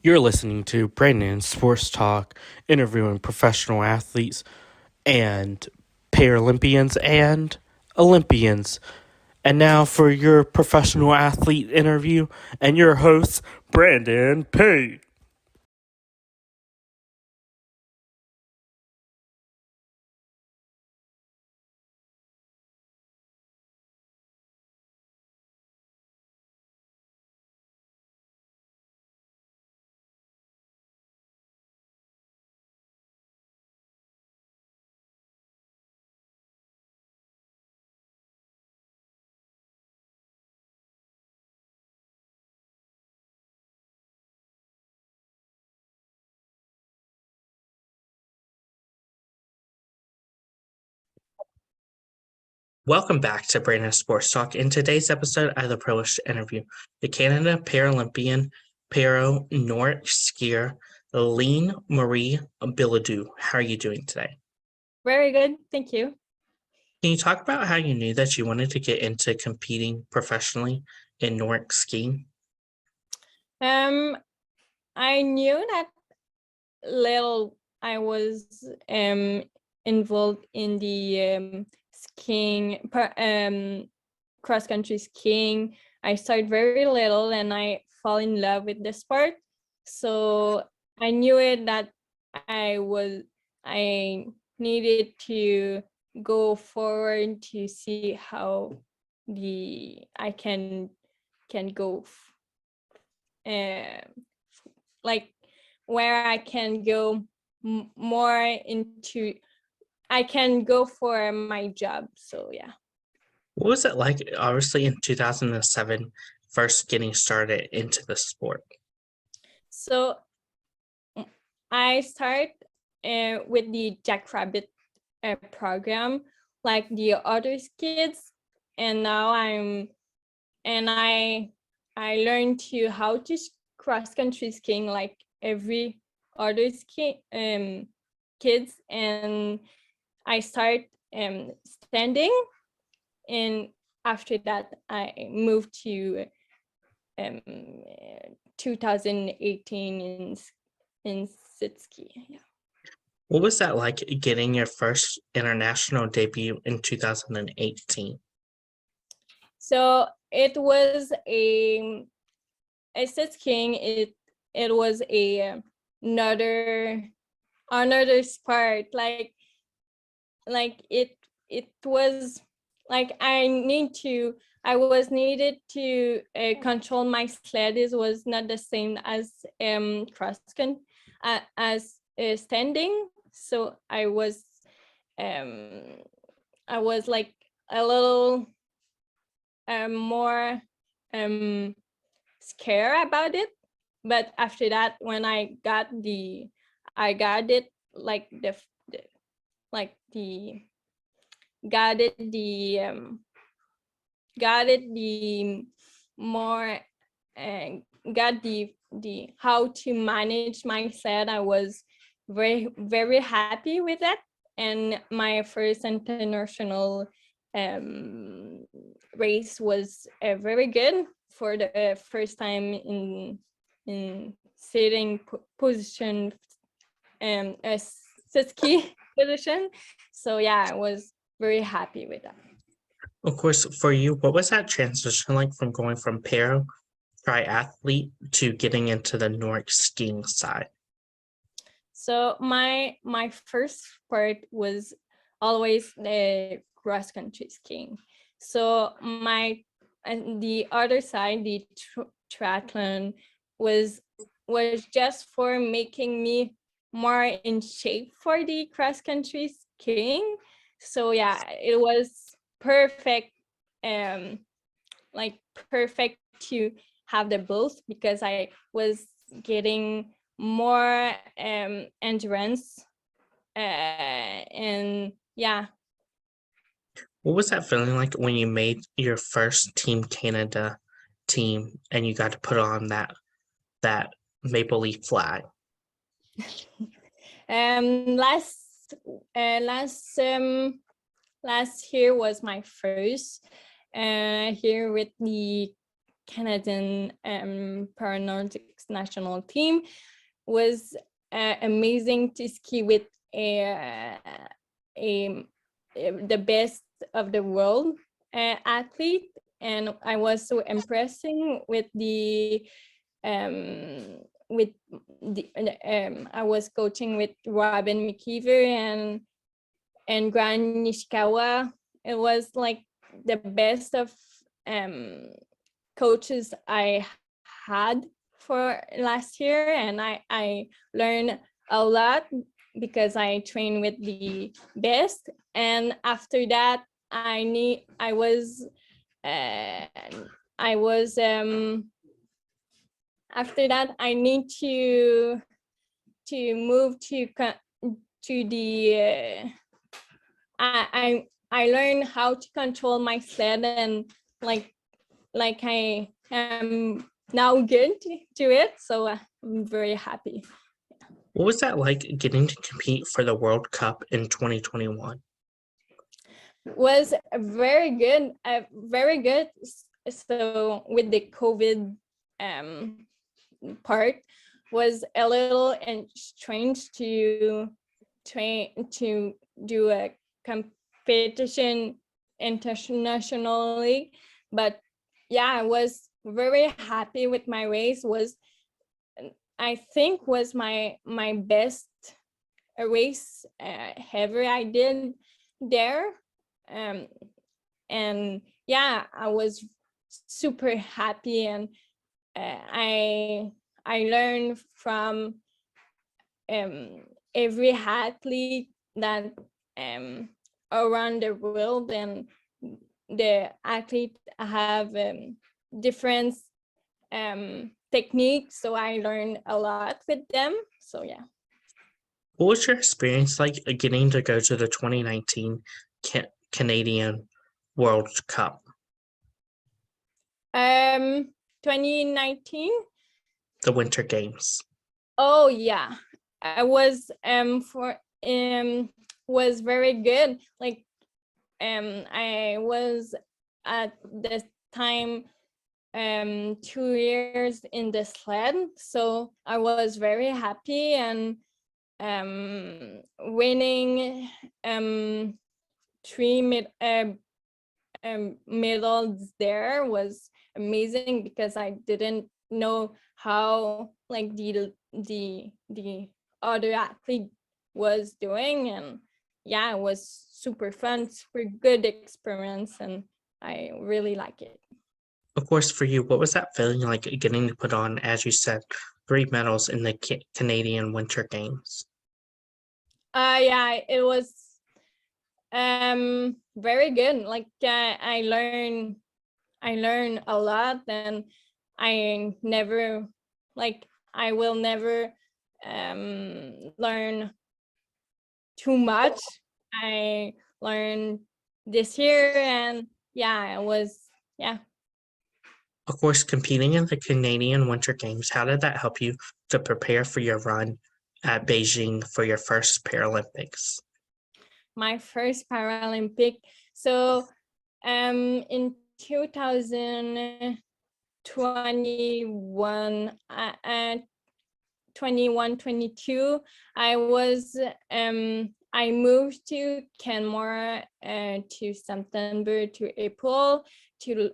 You're listening to Brandon Sports Talk, interviewing professional athletes and Paralympians and Olympians. And now for your professional athlete interview and your host, Brandon P. Welcome back to Brandon Sports Talk. In today's episode, I have the privilege to interview the Canada Paralympian Para Nordic skier, Lyne Marie Billodeau. How are you doing today? Very good, thank you. Can you talk about how you knew that you wanted to get into competing professionally in Nordic skiing? I knew that little I was involved in the skiing, cross-country skiing. I started very little and I fall in love with the sport. So I knew it that I needed to go forward to see how I can go like where I can go more into, I can go for my job. So yeah. What was it like, obviously, in 2007, first getting started into the sport? So I started with the Jackrabbit program, like the other kids, and now I learned to how to cross country skiing like every other kids, and I start standing, and after that I moved to 2018 in sit ski. Yeah. What was that like, getting your first international debut in 2018? So it was a sit skiing. It was another sport. Like it was like I was needed to control my sled. It was not the same as cross country as standing. So I was like a little more scared about it. But after that, when I got it like got it the more got the how to manage my set. I was very, very happy with that. And my first international race was very good for the first time in sitting position, a ski position. So yeah, I was very happy with that. Of course, for you, what was that transition like from going from para triathlete to getting into the Nordic skiing side? So my first sport was always the cross country skiing. So and the other side, the triathlon, was just for making me more in shape for the cross country skiing. So yeah, it was perfect, like perfect to have the both, because I was getting more endurance, and yeah. What was that feeling like when you made your first Team Canada team and you got to put on that maple leaf flag? Last last year was my first here with the Canadian Paralympics national team. Was amazing to ski with the best of the world athlete, and I was so impressing with I was coaching with Robin McKeever and Gran Nishikawa. It was like the best of coaches I had for last year, and I learned a lot because I trained with the best. And after that, I was after that I need to move to the I learned how to control my sled, and like I am now good to it, so I'm very happy. What was that like getting to compete for the World Cup in 2021? Was very good, very good. So with the COVID part, was a little and strange to do a competition internationally, but yeah, I was very happy with my race. I think was my best race ever I did there. And yeah, I was super happy, and I learned from every athlete that around the world, and the athletes have different techniques, so I learned a lot with them. So yeah. What was your experience like getting to go to the 2019 Canadian World Cup? 2019. The Winter Games. Oh yeah, I was was very good. Like I was at this time 2 years in the sled, so I was very happy, and winning 3 medals there was amazing, because I didn't know how like the other athlete was doing, and yeah, it was super fun, super good experience, and I really like it. Of course, for you, what was that feeling like getting to put on, as you said, 3 medals in the Canadian Winter Games? Yeah, it was very good. Like I learned a lot, and I never I will never learn too much. I learned this year, and yeah, it was yeah. Of course, competing in the Canadian Winter Games, how did that help you to prepare for your run at Beijing for your first Paralympics? My first Paralympic. So in 2021, 22, I was I moved to Canmore to September to April to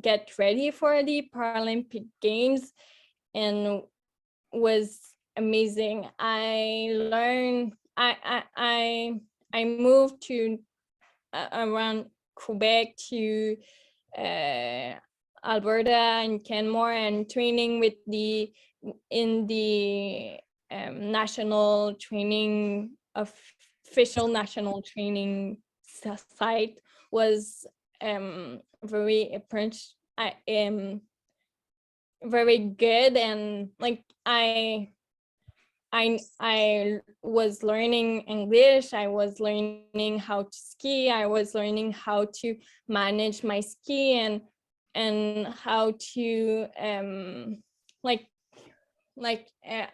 get ready for the Paralympic Games, and was amazing. I learned I moved to around Quebec to Alberta and Canmore, and training with in the national training official national training site was very very good, and like I was learning English, I was learning how to ski, I was learning how to manage my ski, and how to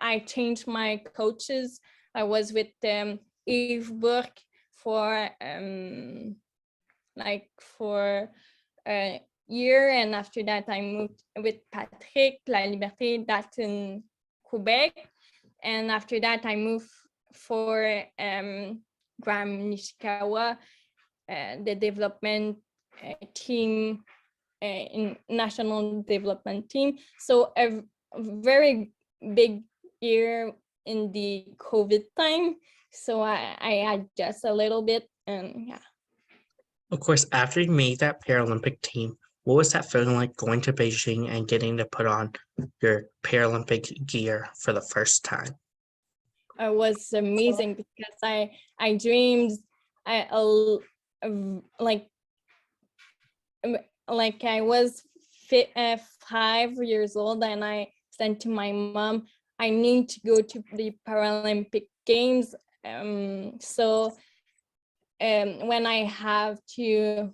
I changed my coaches. I was with Yves Burke for year, and after that I moved with Patrick La Liberté, that's in Quebec, and after that I moved for Graham Nishikawa, the development team, in national development team. So a very big year in the COVID time. So I adjust a little bit, and yeah. Of course, after you made that Paralympic team, what was that feeling like going to Beijing and getting to put on your Paralympic gear for the first time? It was amazing because I dreamed like I was 5 years old, and I said to my mom, I need to go to the Paralympic Games. So when I have to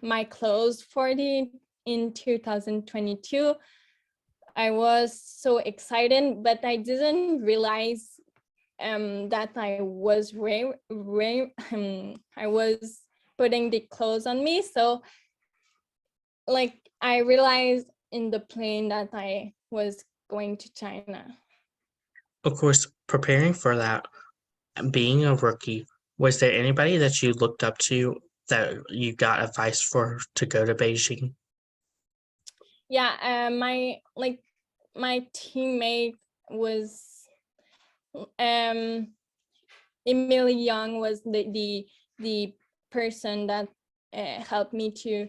my clothes for in 2022, I was so excited, but I didn't realize that I was I was putting the clothes on me. So I realized in the plane that I was going to China. Of course, preparing for that, being a rookie, was there anybody that you looked up to that you got advice for to go to Beijing? Yeah, my teammate was Emily Young, was the person that helped me to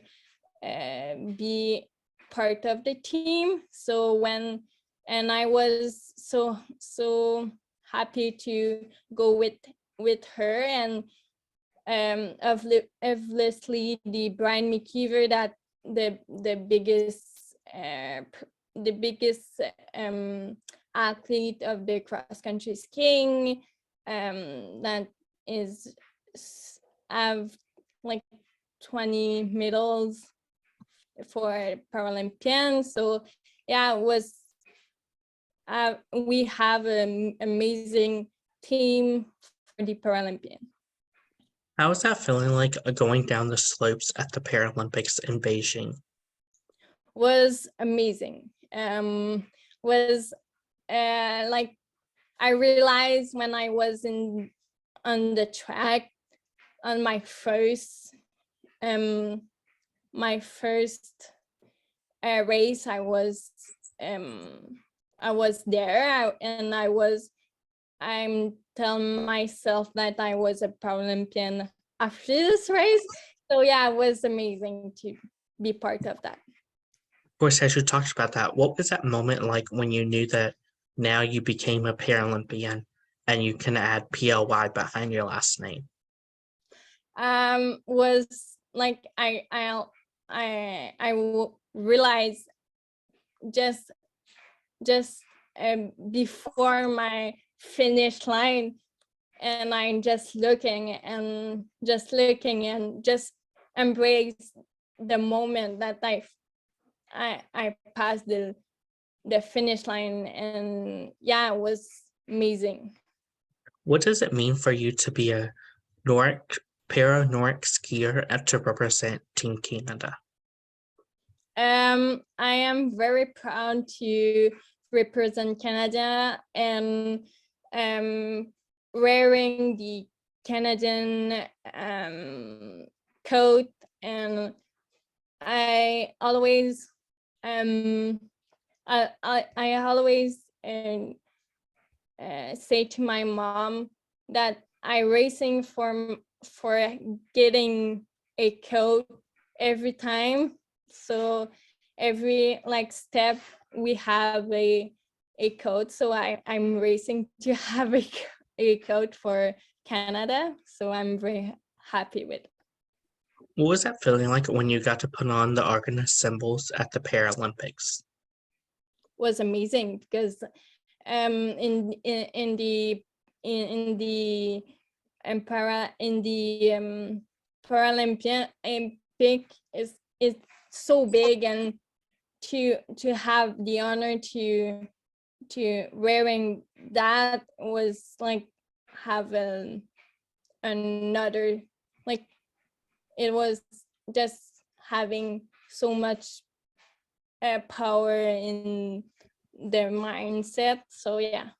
be part of the team. So I was so happy to go with her, and obviously the Brian McKeever, that the biggest athlete of the cross country skiing, that is have like 20 medals for Paralympians. So yeah, it was we have an amazing team for the Paralympian. How was that feeling like going down the slopes at the Paralympics in Beijing? Was amazing. Was I realized when I was on the track on my first race, I was there, and I'm telling myself that I was a Paralympian after this race. So yeah, it was amazing to be part of that. Of course, as you talked about that, what was that moment like when you knew that now you became a Paralympian and you can add PLY behind your last name? Was like realized just before my finish line, and I'm just looking and just embrace the moment that I passed the finish line, and yeah, it was amazing. What does it mean for you to be a Noridc skier and to represent Team Canada? I am very proud to represent Canada, and wearing the Canadian coat, and I always I always say to my mom that I racing for getting a coat every time. So every step we have a coat. So I'm racing to have a coat for Canada. So I'm very happy with it. What was that feeling like when you got to put on the Argonaut symbols at the Paralympics? Was amazing because in the Paralympic is so big, and to have the honor to wearing that was like have another, like it was just having so much power in their mindset. So yeah.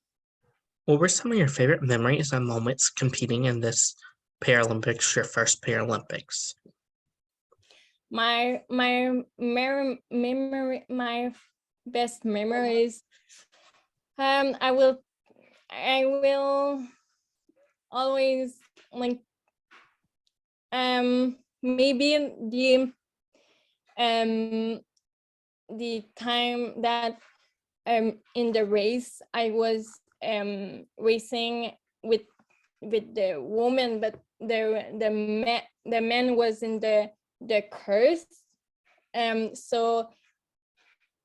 What were some of your favorite memories and moments competing in this Paralympics, your first Paralympics? My best memories. I will always like maybe the time that in the race I was racing with the woman, but the man was in the curse. So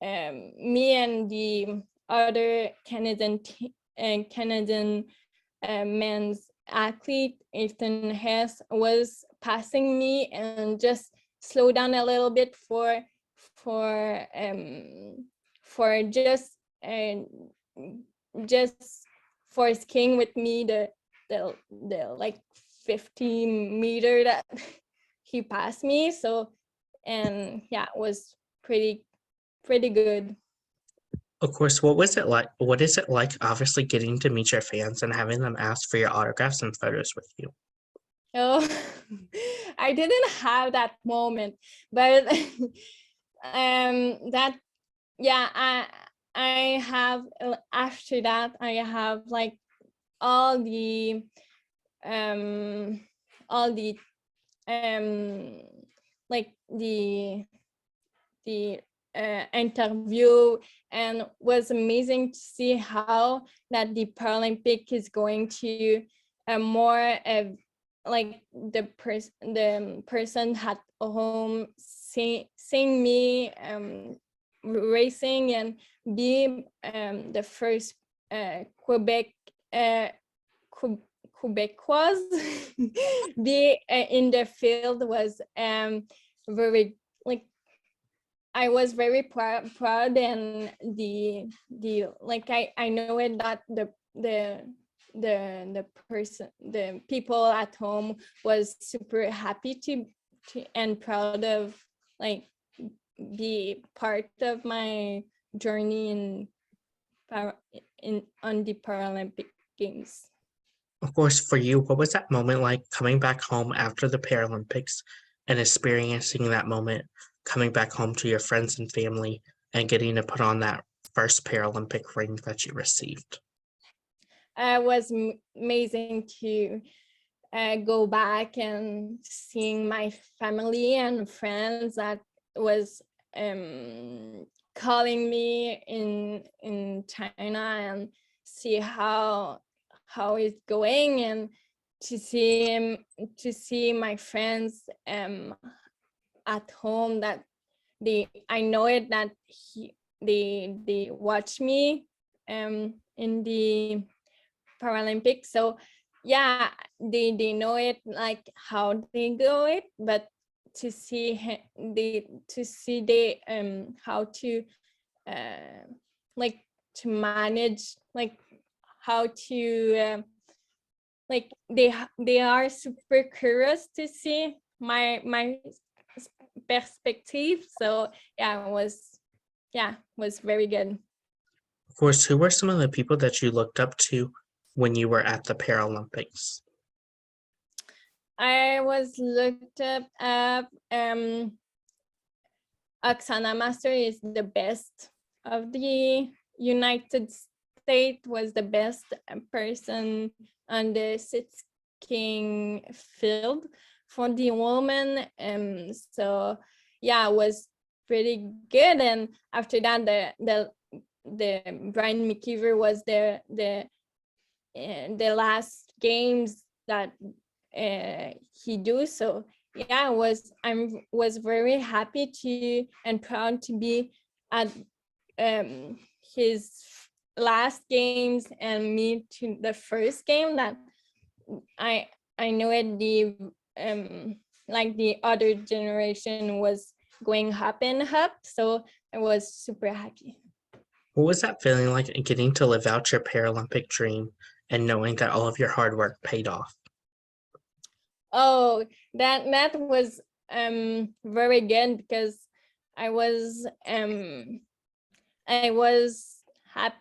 me and the other Canadian men's athlete, Ethan Hess, was passing me and just slow down a little bit for just for skiing with me the like 50-meter that he passed me. So, and yeah, it was pretty good. Of course, what was it like? What is it like, obviously, getting to meet your fans and having them ask for your autographs and photos with you? Oh, I didn't have that moment, but that yeah, I have after that I have like all the um like the interview, and was amazing to see how that the Paralympic is going to more like the person at home seeing me racing and be the first Quebec Quebecois be in the field was very like I was very proud, and the like I know it that the person, the people at home was super happy to and proud of like be part of my journey on the Paralympic Games. Of course, for you, what was that moment like coming back home after the Paralympics and experiencing that moment, coming back home to your friends and family and getting to put on that first Paralympic ring that you received? It was amazing to go back and seeing my family and friends that was calling me in China, and see how it's going, and to see my friends at home that I know it that they watch me in the Paralympics. So yeah, they know it like how they go it, but to see how to like to manage, like how to like they are super curious to see my perspective. So yeah, it was very good. Of course, who were some of the people that you looked up to when you were at the Paralympics? I was looked up Oksana Master is the best of the United States, was the best person on the skiing field for the woman. So yeah, it was pretty good. And after that, the Brian McKeever was the last games that he do. So yeah, was very happy to and proud to be at his last games and me to the first game that I know it the like the other generation was going up and up. So I was super happy. What was that feeling like getting to live out your Paralympic dream and knowing that all of your hard work paid off? Oh, that was very good, because I was I was happy,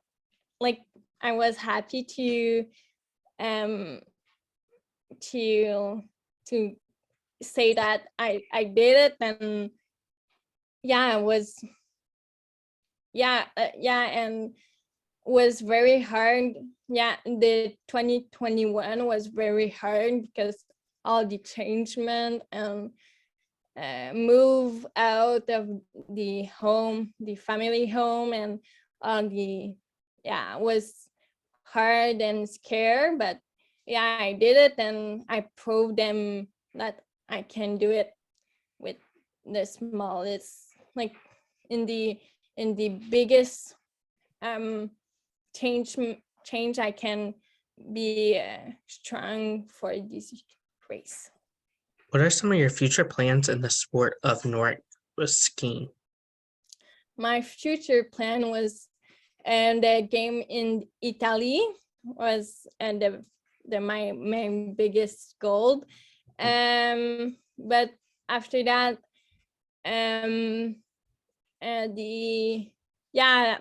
like I was happy um to to say that I did it, and yeah, it was and was very hard. Yeah, the 2021 was very hard because all the changement and move out of the home, the family home, and the was hard and scared. But yeah, I did it, and I proved them that I can do it with the smallest, like in the biggest um change I can be strong for this race. What are some of your future plans in the sport of Nordic skiing? My future plan was, and the game in Italy was, and my biggest goal. But after that, the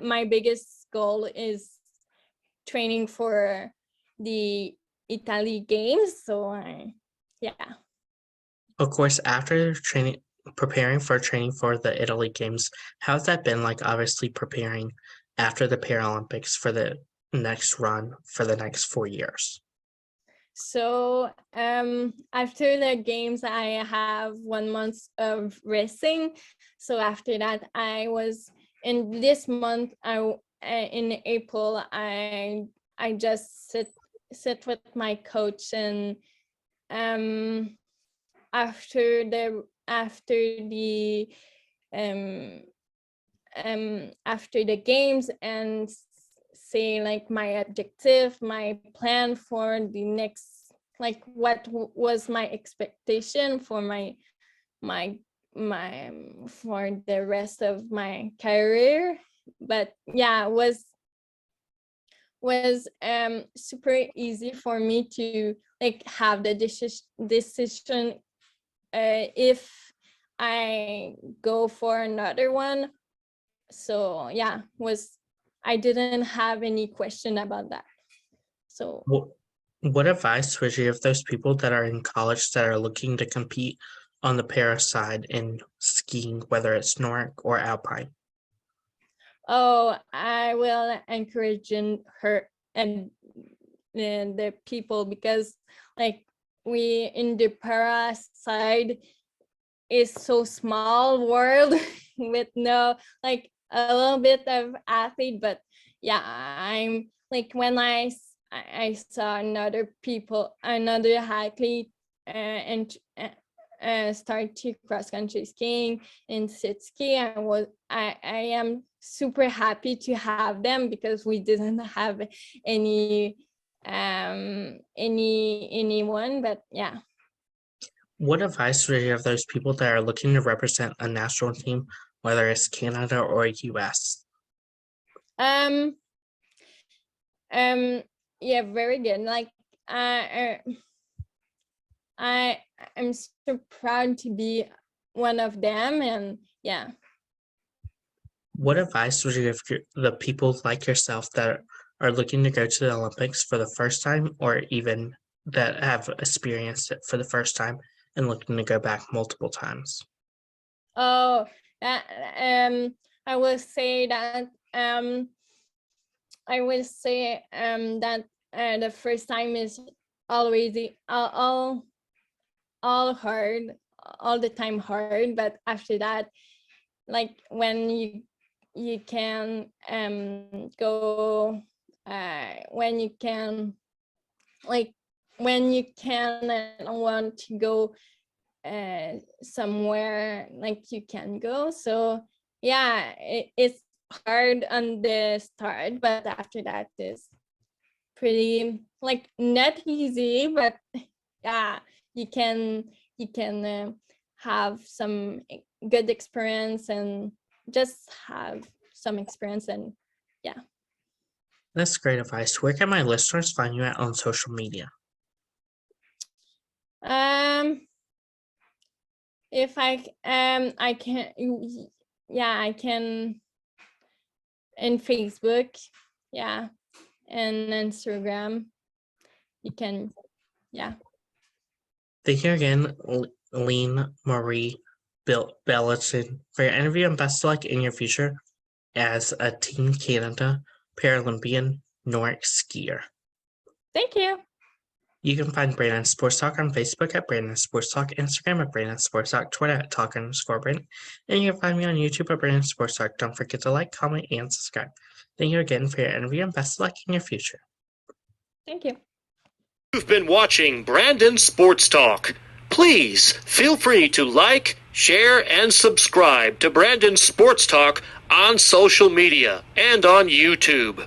my biggest goal is training for the Italy games. So Of course, after preparing for training for the Italy games, how's that been like? Obviously, preparing after the Paralympics for the next run for the next 4 years. So after the games, I have 1 month of resting. So after that, I was in this month. In April, I just sit with my coach, and after the after the games, and say like my objective, my plan for the next, like what was my expectation for my for the rest of my career. But yeah, it was super easy for me to like have the decision if I go for another one. So yeah, I didn't have any question about that. So What advice would you give those people that are in college that are looking to compete on the para side in skiing, whether it's Nordic or Alpine? I will encourage her and the people, because like we in the para side is so small world with no, like a little bit of athlete. But yeah, I'm like, when I saw another athlete and start to cross country skiing in sit ski, I am super happy to have them, because we didn't have anyone. But yeah. What advice would you give those people that are looking to represent a national team, whether it's Canada or US? Um yeah, very good. Like I am so proud to be one of them, and yeah. What advice would you give the people like yourself that are looking to go to the Olympics for the first time, or even that have experienced it for the first time and looking to go back multiple times? Oh, I will say that the first time is always all hard, all the time hard. But after that, like when you can go, when you can, like when you can and want to go somewhere, like you can go. So yeah, it's hard on the start, but after that is pretty, like not easy. But yeah, you can have some good experience, and just have some experience. And yeah. That's great advice. Where can my listeners find you at on social media? If I can, yeah, I can in Facebook, yeah, and Instagram. You can, yeah. Thank you again, Lyne Marie Billodeau, for your interview, and best of luck in your future as a Team Canada Paralympian Nordic skier. Thank you. You can find Brandon Sports Talk on Facebook at Brandon Sports Talk, Instagram at Brandon Sports Talk, Twitter at Talk_Brandon, and you can find me on YouTube at Brandon Sports Talk. Don't forget to like, comment, and subscribe. Thank you again for your interview, and best of luck in your future. Thank you. You've been watching Brandon Sports Talk. Please feel free to like, share, and subscribe to Brandon Sports Talk on social media and on YouTube.